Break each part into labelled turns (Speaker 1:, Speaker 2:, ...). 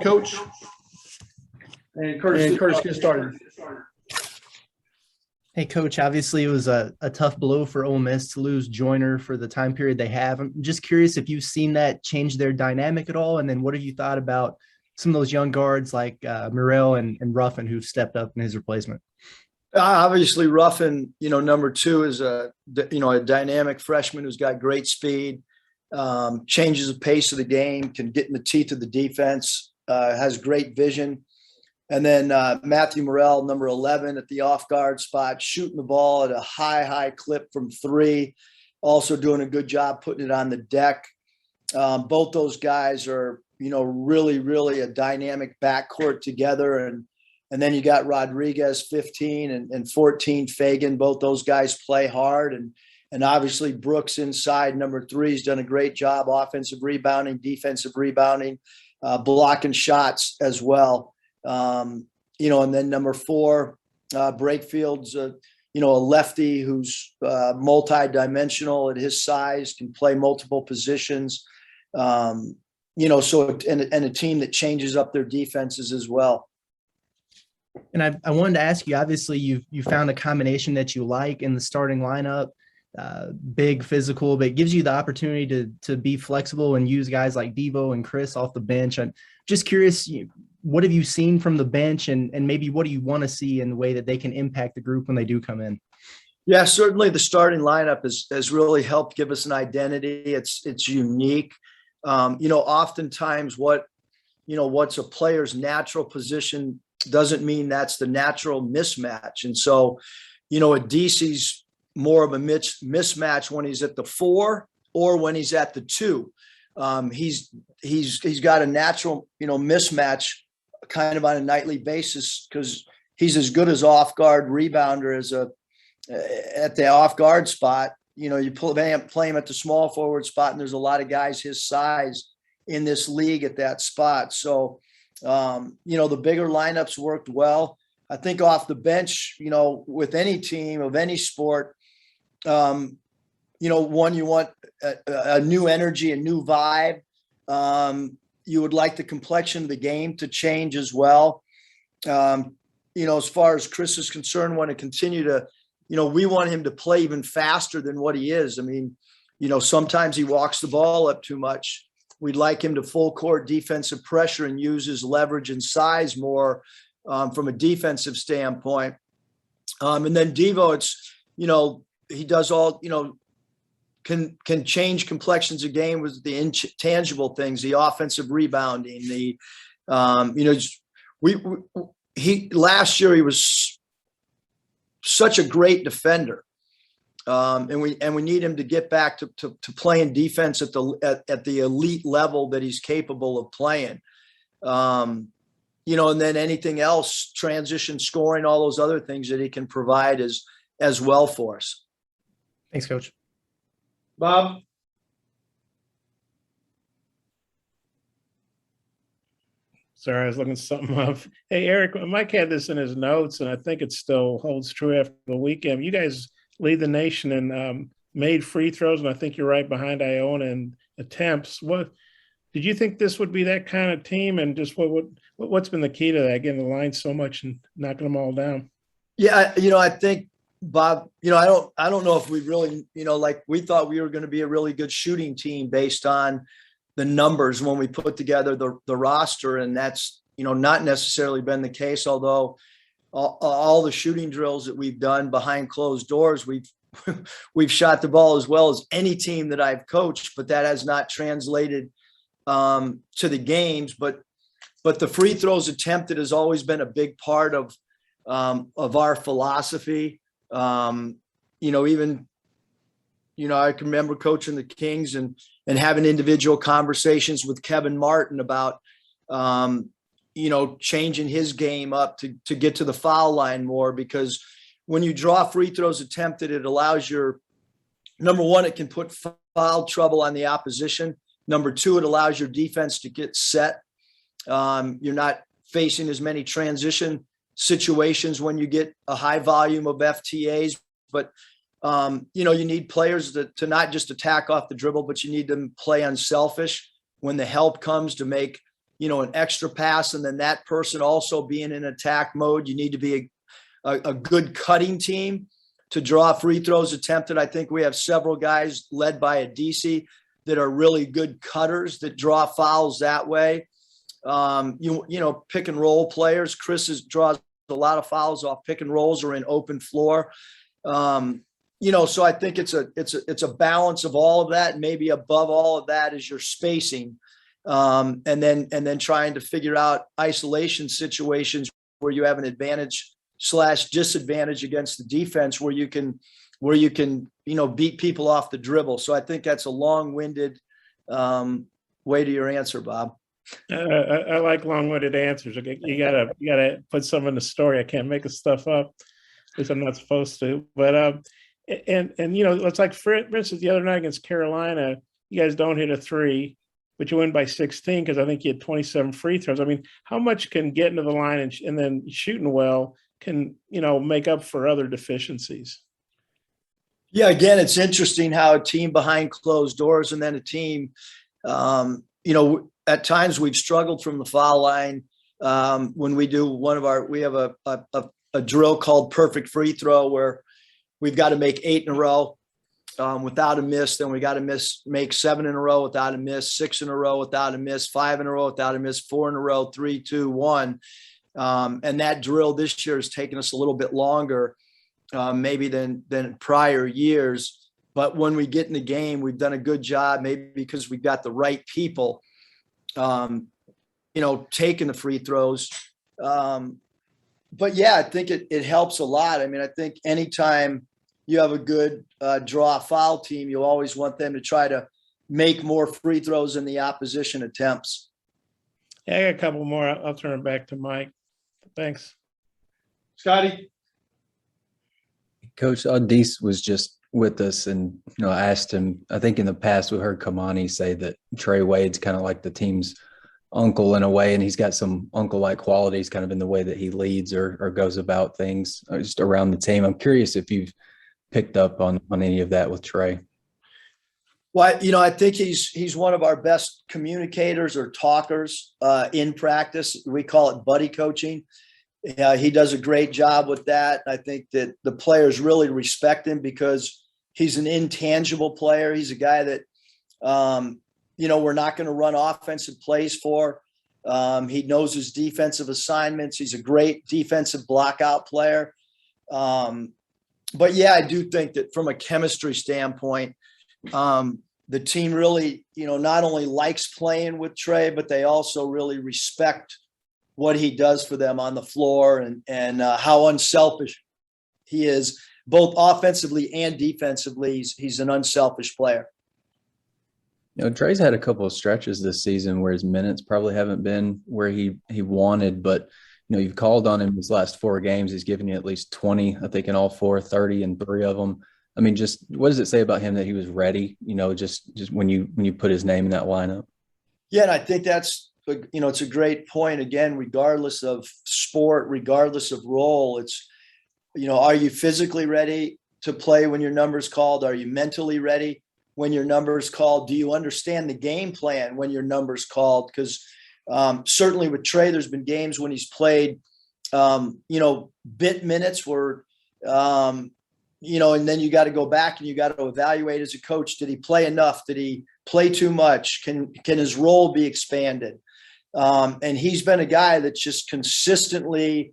Speaker 1: Coach. And Curtis, get started.
Speaker 2: Hey, Coach, obviously it was a tough blow for Ole Miss to lose Joyner for the time period they have. I'm just curious if you've seen that change their dynamic at all, and then what have you thought about some of those young guards like Murrell and Ruffin who've stepped up in his replacement?
Speaker 1: Obviously, Ruffin, number two is a dynamic freshman who's got great speed, changes the pace of the game, can get in the teeth of the defense, has great vision. And then Matthew Murrell, number 11 at the off guard spot, shooting the ball at a high clip from three, also doing a good job putting it on the deck. Both those guys are, really a dynamic backcourt together. And then you got Rodriguez, 15, and 14, Fagan. Both those guys play hard. And obviously Brooks inside, number 3, has done a great job, offensive rebounding, defensive rebounding, blocking shots as well. And then number 4, Breakfield's, a lefty who's multi-dimensional at his size, can play multiple positions. And a team that changes up their defenses as well.
Speaker 2: And I wanted to ask you, obviously you found a combination that you like in the starting lineup, big, physical, but it gives you the opportunity to be flexible and use guys like Devo and Chris off the bench. I'm just curious, what have you seen from the bench and maybe what do you want to see in the way that they can impact the group when they do come in?
Speaker 1: Yeah, certainly the starting lineup has really helped give us an identity. It's unique. Oftentimes what's a player's natural position doesn't mean that's the natural mismatch. And so, Adisi's more of a mismatch when he's at the 4 or when he's at the 2. He's got a natural, mismatch kind of on a nightly basis because he's as good as off guard rebounder as at the off guard spot. You play him at the small forward spot, and there's a lot of guys his size in this league at that spot. So, the bigger lineups worked well. I think off the bench, with any team of any sport, one, you want a new energy, a new vibe. You would like the complexion of the game to change as well. As far as Chris is concerned, want to continue to, we want him to play even faster than what he is. I mean, sometimes he walks the ball up too much. We'd like him to full court defensive pressure and use his leverage and size more from a defensive standpoint. And then Devo, it's, he does all, can change complexions of game with the intangible things, the offensive rebounding, last year he was such a great defender. And we need him to get back to playing defense at the elite level that he's capable of playing. And then anything else, transition scoring, all those other things that he can provide as well for us.
Speaker 2: Thanks, Coach.
Speaker 3: Bob? Sorry, I was looking something up. Hey, Eric, Mike had this in his notes, and I think it still holds true after the weekend. You guys lead the nation in made free throws, and I think you're right behind Iona in attempts. What did you think this would be, that kind of team, and just what's been the key to that, getting the line so much and knocking them all down?
Speaker 1: Yeah, I think, Bob, I don't know if we really, like we thought we were going to be a really good shooting team based on the numbers when we put together the roster, and that's not necessarily been the case. Although all the shooting drills that we've done behind closed doors, we've shot the ball as well as any team that I've coached, but that has not translated to the games. But the free throws attempted has always been a big part of our philosophy. I can remember coaching the Kings and having individual conversations with Kevin Martin about, changing his game up to get to the foul line more, because when you draw free throws attempted, it allows number one, it can put foul trouble on the opposition. Number 2, it allows your defense to get set. You're not facing as many transition situations when you get a high volume of FTAs, but you need players to not just attack off the dribble, but you need them play unselfish when the help comes to make an extra pass, and then that person also being in attack mode. You need to be a good cutting team to draw free throws attempted. I think we have several guys led by a DC that are really good cutters that draw fouls that way. Pick and roll players. Chris draws a lot of fouls off pick and rolls or in open floor. So I think it's a balance of all of that. Maybe above all of that is your spacing. And then trying to figure out isolation situations where you have an advantage/disadvantage against the defense, where you can beat people off the dribble. So I think that's a long-winded way to your answer, Bob.
Speaker 3: I like long-winded answers. You gotta put some in the story. I can't make this stuff up, at least I'm not supposed to. But it's like, for instance, the other night against Carolina, you guys don't hit a three, but you win by 16 because I think you had 27 free throws. I mean, how much can getting to the line and then shooting well can make up for other deficiencies?
Speaker 1: Yeah, again, it's interesting how a team behind closed doors and then a team, at times we've struggled from the foul line when we do we have a drill called perfect free throw, where we've got to make 8 in a row without a miss. Then we got to make 7 in a row without a miss, 6 in a row without a miss, 5 in a row without a miss, 4 in a row, 3, 2, 1. And that drill this year has taken us a little bit longer maybe than prior years. But when we get in the game, we've done a good job, maybe because we've got the right people, taking the free throws. But yeah, I think it helps a lot. I mean, I think anytime you have a good draw foul team, you always want them to try to make more free throws than the opposition attempts.
Speaker 3: Yeah, I got a couple more. I'll turn it back to Mike. Thanks.
Speaker 1: Scotty?
Speaker 4: Coach Deese was just with us, and I asked him, I think in the past we heard Kamani say that Trey Wade's kind of like the team's uncle in a way, and he's got some uncle-like qualities kind of in the way that he leads or goes about things just around the team. I'm curious if you've picked up on any of that with Trey.
Speaker 1: Well, I think he's one of our best communicators or talkers in practice. We call it buddy coaching. He does a great job with that. I think that the players really respect him because he's an intangible player. He's a guy that, we're not going to run offensive plays for. He knows his defensive assignments. He's a great defensive blockout player. But yeah, I do think that from a chemistry standpoint, the team really, not only likes playing with Trey, but they also really respect what he does for them on the floor and how unselfish he is, both offensively and defensively. He's an unselfish player.
Speaker 4: Trey's had a couple of stretches this season where his minutes probably haven't been where he wanted, but you've called on him his last 4 games. He's given you at least 20, I think, in all 4, 30 in 3 of them. I mean, just what does it say about him that he was ready, just when you put his name in that lineup?
Speaker 1: Yeah, and I think that's, it's a great point. Again, regardless of sport, regardless of role, it's, are you physically ready to play when your number's called? Are you mentally ready when your number's called? Do you understand the game plan when your number's called? Because certainly with Trey, there's been games when he's played, bit minutes where, and then you got to go back and you got to evaluate as a coach. Did he play enough? Did he play too much? Can his role be expanded? And he's been a guy that's just consistently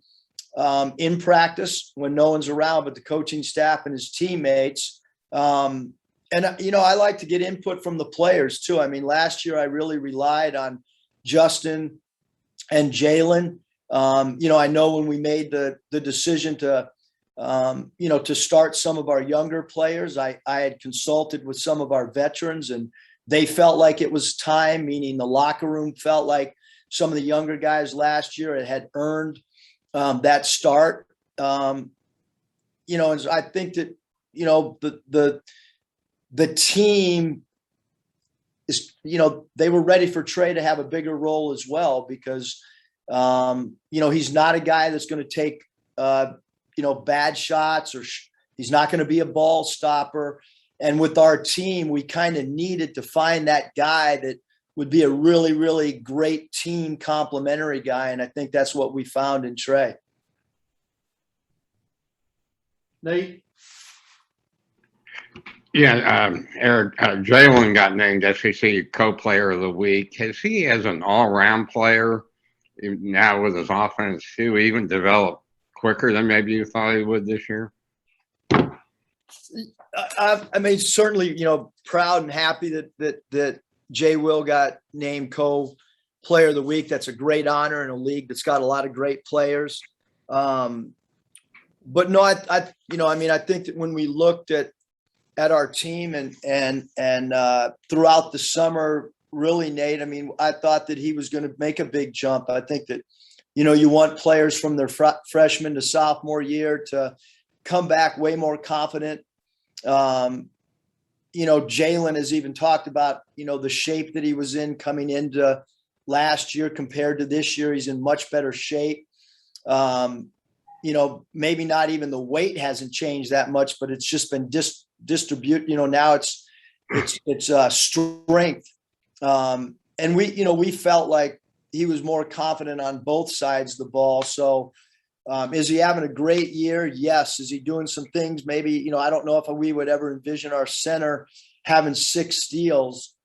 Speaker 1: in practice when no one's around, but the coaching staff and his teammates. And I like to get input from the players too. I mean, last year I really relied on Justin and Jalen. I know when we made the decision to start some of our younger players, I had consulted with some of our veterans and they felt like it was time, meaning the locker room felt like some of the younger guys last year had earned that start. And I think that, the team is, they were ready for Trey to have a bigger role as well, because, he's not a guy that's going to take, bad shots or he's not going to be a ball stopper. And with our team, we kind of needed to find that guy that would be a really, really great team complementary guy. And I think that's what we found in Trey. Nate?
Speaker 5: Yeah, Eric, Jalen got named SEC Co-Player of the Week. Has he, as an all-round player, now with his offense too, even developed quicker than maybe you thought he would this year?
Speaker 1: I mean, certainly, proud and happy that Jay Will got named Co-Player of the Week. That's a great honor in a league that's got a lot of great players. But no, I think that when we looked at our team and throughout the summer, really, Nate, I mean, I thought that he was going to make a big jump. I think that, you want players from their freshman to sophomore year to come back way more confident. Jalen has even talked about, the shape that he was in coming into last year compared to this year. He's in much better shape. Maybe not even the weight hasn't changed that much, but it's just been distribute. Now it's strength. And we felt like he was more confident on both sides of the ball. So is he having a great year? Yes. Is he doing some things? Maybe, I don't know if we would ever envision our center having 6 steals.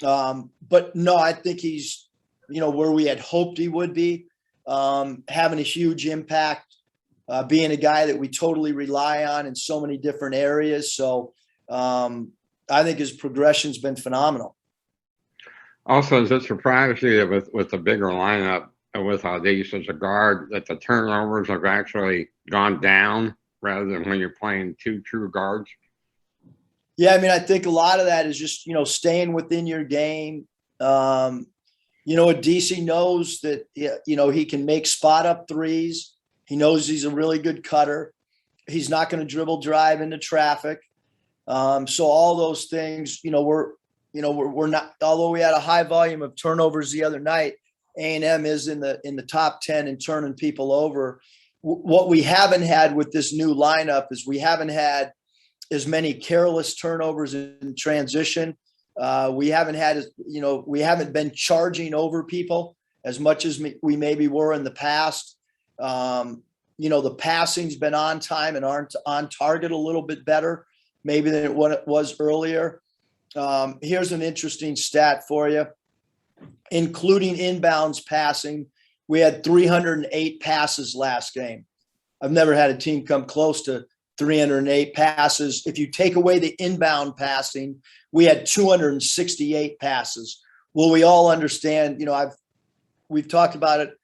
Speaker 1: But no, I think he's, where we had hoped he would be, having a huge impact. Being a guy that we totally rely on in so many different areas. So I think his progression's been phenomenal.
Speaker 5: Also, does it surprise you that with the bigger lineup with Adis as a guard, that the turnovers have actually gone down rather than when you're playing 2 true guards?
Speaker 1: Yeah, I mean, I think a lot of that is just, staying within your game. Adisi knows that, he can make spot up threes. He knows he's a really good cutter. He's not going to dribble drive into traffic. So all those things, we're not, although we had a high volume of turnovers the other night, A&M is in the top 10 in turning people over. What we haven't had with this new lineup is we haven't had as many careless turnovers in transition. We haven't had, we haven't been charging over people as much as we maybe were in the past. The passing's been on time and aren't on target a little bit better, maybe than what it was earlier. Here's an interesting stat for you. Including inbounds passing, we had 308 passes last game. I've never had a team come close to 308 passes. If you take away the inbound passing, we had 268 passes. Well, we all understand, we've talked about it,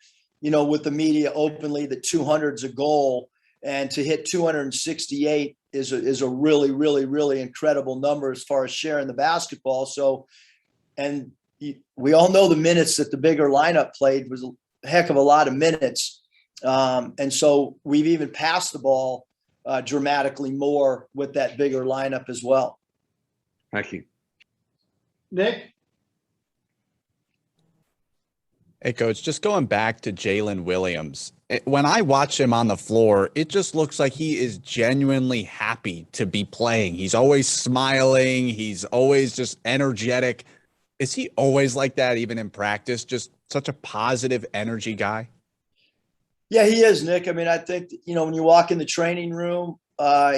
Speaker 1: with the media openly, that 200 is a goal, and to hit 268 is a really, really, really incredible number as far as sharing the basketball. So, and we all know the minutes that the bigger lineup played was a heck of a lot of minutes. And so we've even passed the ball dramatically more with that bigger lineup as well.
Speaker 5: Thank you.
Speaker 1: Nick?
Speaker 6: Hey, Coach, just going back to Jalen Williams. When I watch him on the floor, it just looks like he is genuinely happy to be playing. He's always smiling. He's always just energetic. Is he always like that, even in practice? Just such a positive energy guy?
Speaker 1: Yeah, he is, Nick. I mean, I think, when you walk in the training room,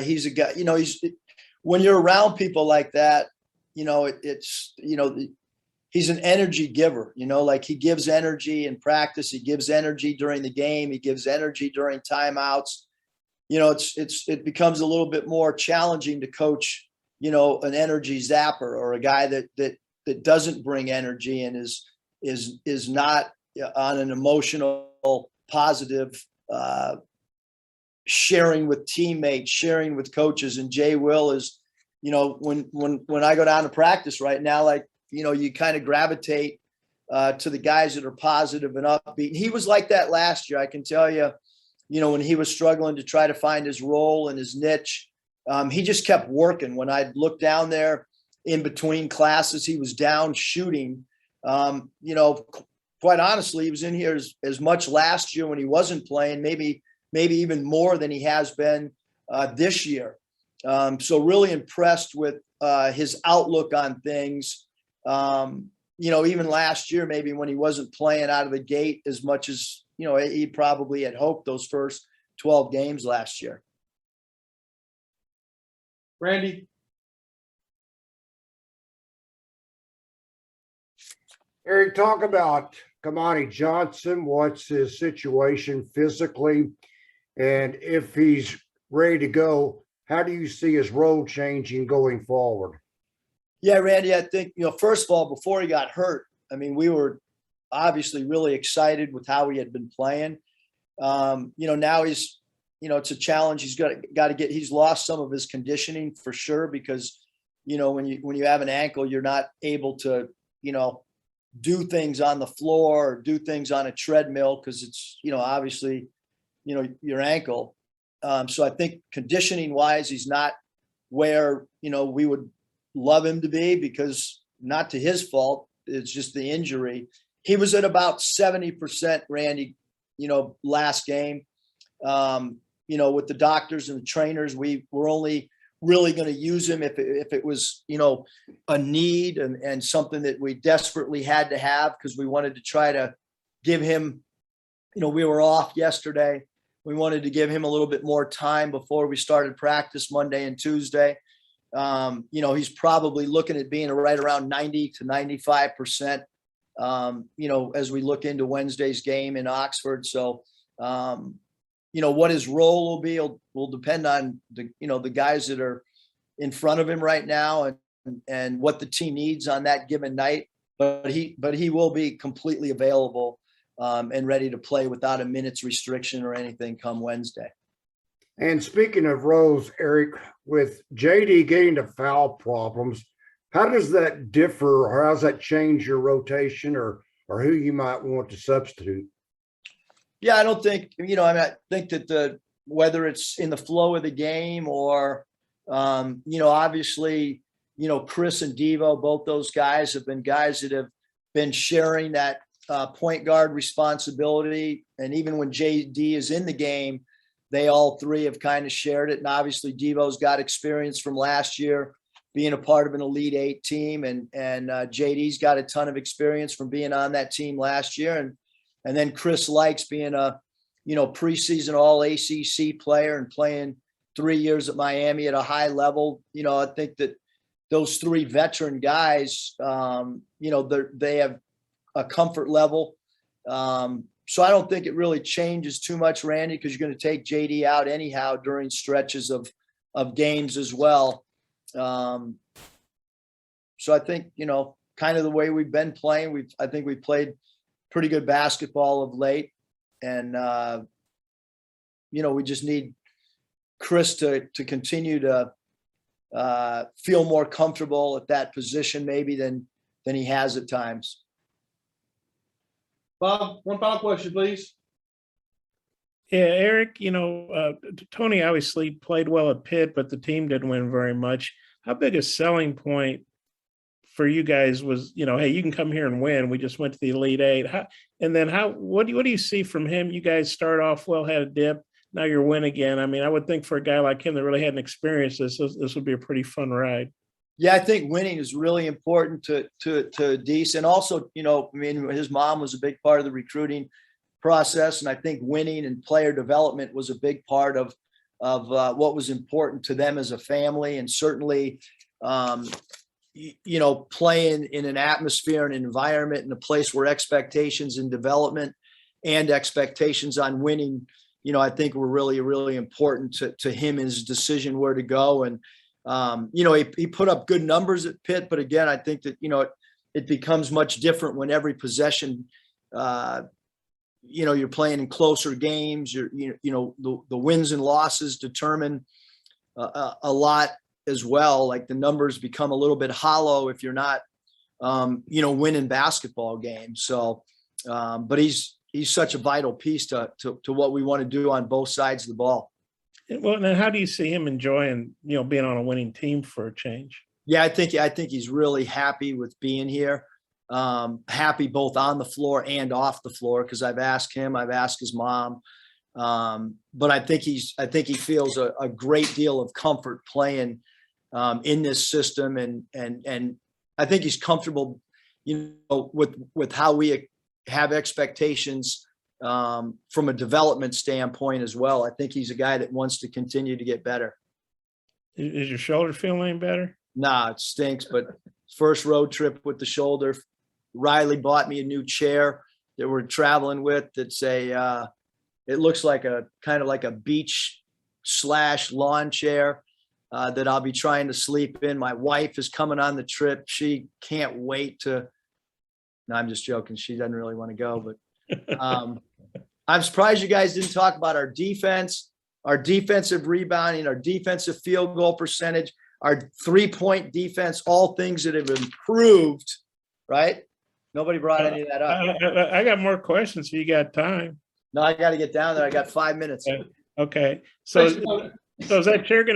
Speaker 1: he's a guy, when you're around people like that, he's an energy giver, like he gives energy in practice. He gives energy during the game. He gives energy during timeouts. It becomes a little bit more challenging to coach, an energy zapper or a guy that doesn't bring energy and is not on an emotional, positive, sharing with teammates, sharing with coaches. And Jay Will is, when I go down to practice right now, like, you kind of gravitate to the guys that are positive and upbeat. And he was like that last year. I can tell you, when he was struggling to try to find his role and his niche, he just kept working. When I'd look down there in between classes, he was down shooting. Quite honestly, he was in here as much last year when he wasn't playing, maybe even more than he has been this year. So really impressed with his outlook on things. even last year, maybe when he wasn't playing out of the gate as much as, he probably had hoped those first 12 games last year.
Speaker 7: Randy?
Speaker 8: Eric, talk about Kamani Johnson. What's his situation physically? And if he's ready to go, how do you see his role changing going forward?
Speaker 1: Yeah, Randy, I think, first of all, before he got hurt, I mean, we were obviously really excited with how he had been playing. Now he's, it's a challenge. He's got to get, he's lost some of his conditioning for sure, because, when you have an ankle, you're not able to, do things on the floor or do things on a treadmill, because it's, obviously, your ankle. So I think conditioning wise, he's not where, we would love him to be, because not to his fault. It's just the injury. He was at about 70%, Randy, last game. With the doctors and the trainers, we were only really going to use him if it was, a need and something that we desperately had to have, because we wanted to try to give him, we were off yesterday. We wanted to give him a little bit more time before we started practice Monday and Tuesday. He's probably looking at being right around 90 to 95%, as we look into Wednesday's game in Oxford. So, what his role will be will depend on the guys that are in front of him right now and what the team needs on that given night. But he will be completely available and ready to play without a minute's restriction or anything come Wednesday.
Speaker 8: And speaking of roles, Eric, with JD getting to foul problems, how does that differ, or how does that change your rotation, or who you might want to substitute?
Speaker 1: Yeah, I don't think, I think that whether it's in the flow of the game or, obviously, Chris and Devo, both those guys have been guys that have been sharing that point guard responsibility. And even when JD is in the game, they all three have kind of shared it. And obviously Devo's got experience from last year being a part of an Elite Eight team. And JD's got a ton of experience from being on that team last year. And then Chris likes being a, preseason all ACC player and playing 3 years at Miami at a high level. I think that those three veteran guys, they have a comfort level. So I don't think it really changes too much, Randy, because you're going to take JD out anyhow during stretches of games as well. So I think, kind of the way we've been playing, I think we've played pretty good basketball of late. And, we just need Chris to continue to feel more comfortable at that position maybe than he has at times.
Speaker 7: Bob, one final question, please.
Speaker 3: Yeah, Eric, Tony obviously played well at Pitt, but the team didn't win very much. How big a selling point for you guys was, hey, you can come here and win. We just went to the Elite Eight. What do you see from him? You guys start off well, had a dip. Now you're win again. I mean, I would think for a guy like him that really hadn't experienced this would be a pretty fun ride.
Speaker 1: Yeah, I think winning is really important to Deese. And also, his mom was a big part of the recruiting process. And I think winning and player development was a big part of what was important to them as a family. And certainly, playing in an atmosphere and environment in a place where expectations in development and expectations on winning, I think were really, really important to him in his decision where to go. And, he put up good numbers at Pitt, but again, I think that, it becomes much different when every possession, you're playing in closer games, the wins and losses determine a lot as well. Like the numbers become a little bit hollow if you're not, winning basketball games. So, but he's such a vital piece to what we want to do on both sides of the ball.
Speaker 3: Well, then how do you see him enjoying, being on a winning team for a change?
Speaker 1: Yeah, I think he's really happy with being here. Happy both on the floor and off the floor, because I've asked him, I've asked his mom. But I think he feels a great deal of comfort playing in this system, and I think he's comfortable with how we have expectations from a development standpoint as well. I think he's a guy that wants to continue to get better.
Speaker 3: Is your shoulder feeling any better?
Speaker 1: Nah, it stinks, but first road trip with the shoulder. Riley bought me a new chair that we're traveling with. That's it looks like a kind of like a beach / lawn chair that I'll be trying to sleep in. My wife is coming on the trip. She can't wait to. No, I'm just joking. She doesn't really want to go, but I'm surprised you guys didn't talk about our defense, our defensive rebounding, our defensive field goal percentage, our 3-point defense, all things that have improved, right? Nobody brought any of that up.
Speaker 3: I got more questions if you got time.
Speaker 1: No, I got to get down there. I got 5 minutes.
Speaker 3: Okay. So is that chair going to